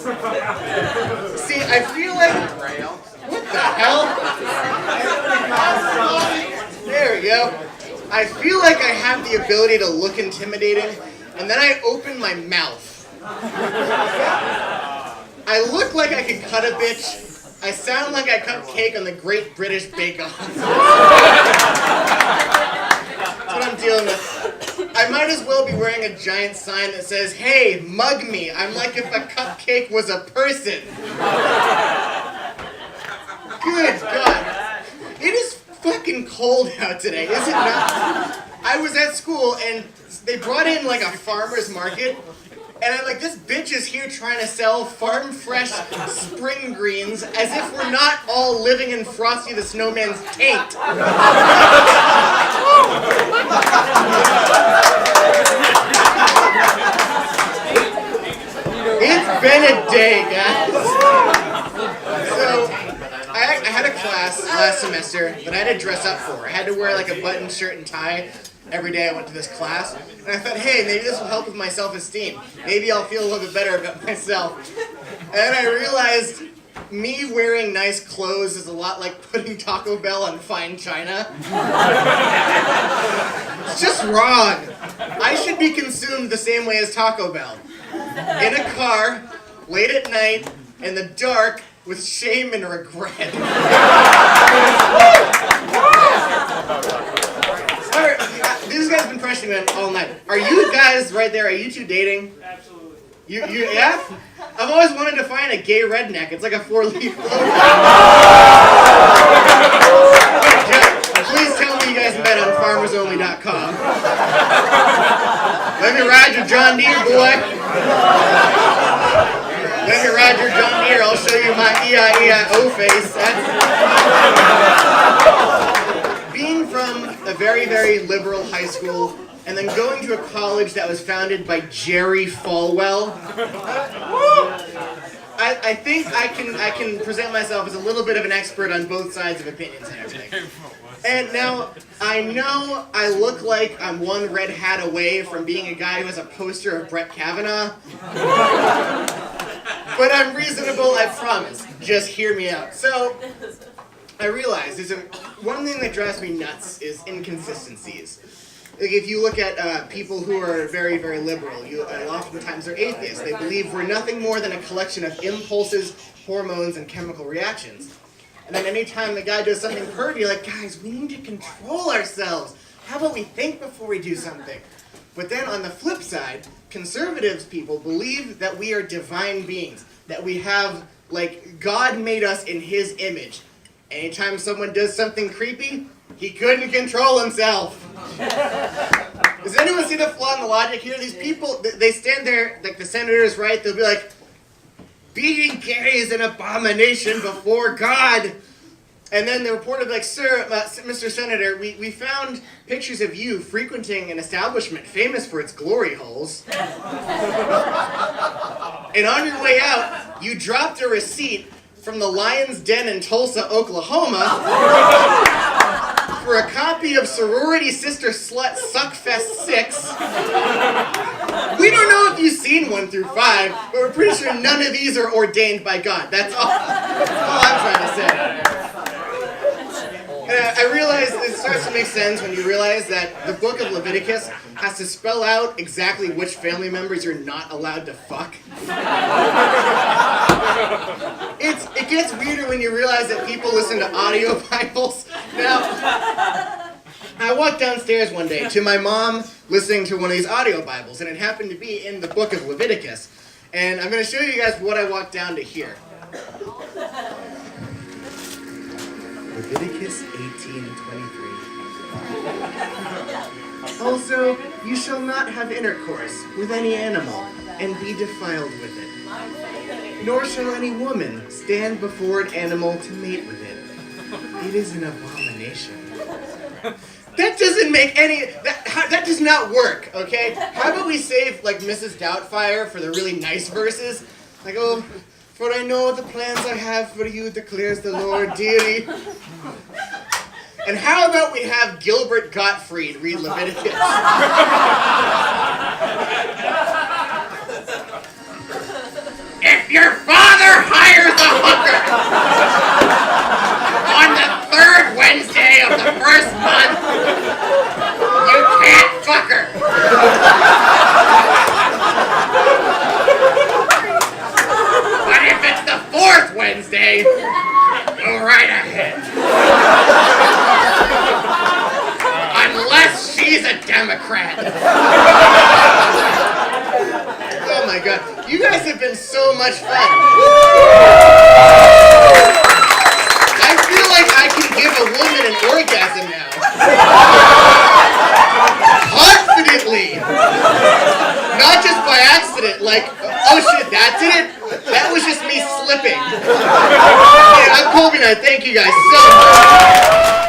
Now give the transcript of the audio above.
See, I feel like... What the hell? There we go. I feel like I have the ability to look intimidating, and then I open my mouth. I look like I could cut a bitch. I sound like I cut cake on the Great British Bake Off. That's what I'm dealing with. I might as well be wearing a giant sign that says, "Hey, mug me. I'm like if a cupcake was a person." Good God. It is fucking cold out today, is it not? I was at school and they brought in like a farmer's market. And I'm like, this bitch is here trying to sell farm fresh spring greens as if we're not all living in Frosty the Snowman's taint. It's been a day, guys. So, I had a class last semester that I had to dress up for. I had to wear like a button shirt and tie every day I went to this class, and I thought, hey, maybe this will help with my self-esteem. Maybe I'll feel a little bit better about myself. And then I realized me wearing nice clothes is a lot like putting Taco Bell on fine china. It's just wrong. I should be consumed the same way as Taco Bell. In a car, late at night, in the dark, with shame and regret. This guy's been pressuring me all night. Are you guys right there? Are you two dating? Absolutely. You yeah? I've always wanted to find a gay redneck. It's like a 4-leaf clover. Please tell me you guys met on farmersonly.com. Let me ride your John Deere, boy. Let me ride your John Deere. I'll show you my E-I-E-I-O face. Being from a very, very liberal high school and then going to a college that was founded by Jerry Falwell, I think I can present myself as a little bit of an expert on both sides of opinions and everything. And now, I know I look like I'm one red hat away from being a guy who has a poster of Brett Kavanaugh. But I'm reasonable, I promise. Just hear me out. So, I realize one thing that drives me nuts is inconsistencies. Like if you look at people who are very, very liberal, oftentimes they're atheists. They believe we're nothing more than a collection of impulses, hormones, and chemical reactions. And then anytime the guy does something pervy, you're like, guys, we need to control ourselves. How about we think before we do something? But then on the flip side, conservatives people believe that we are divine beings, that we have, like, God made us in His image. Anytime someone does something creepy, he couldn't control himself. Does anyone see the flaw in the logic here? These people, they stand there, like the senator's right, they'll be like, being gay is an abomination before God. And then the reporter will be like, sir, Mr. Senator, we found pictures of you frequenting an establishment famous for its glory holes. And on your way out, you dropped a receipt from the Lion's Den in Tulsa, Oklahoma, for a copy of Sorority Sister Slut Suckfest 6. We don't know if you've seen 1 through 5, but we're pretty sure none of these are ordained by God. That's all I'm trying to say. And I realize it starts to make sense when you realize that the book of Leviticus has to spell out exactly which family members you're not allowed to fuck. It gets weirder when you realize that people listen to audio Bibles. Now, I walked downstairs one day to my mom listening to one of these audio Bibles, and it happened to be in the book of Leviticus. And I'm going to show you guys what I walked down to here. Leviticus 18:23. Also, you shall not have intercourse with any animal, and be defiled with it. Nor shall any woman stand before an animal to mate with it. It is an abomination. That doesn't make any... That does not work, okay? How about we save, like, Mrs. Doubtfire for the really nice verses? Like, oh, for I know the plans I have for you, declares the Lord, dearie. And how about we have Gilbert Gottfried read Leviticus? If your father hires a hooker on the third Wednesday of the first month, you can't fuck her. But if it's the fourth Wednesday, go right ahead. Unless she's a Democrat. Oh my god, you guys have been so much fun. I feel like I can give a woman an orgasm now. Confidently. Not just by accident, like, oh shit, that did it? That was just me slipping. Hey, I'm Colby Knight, thank you guys so much.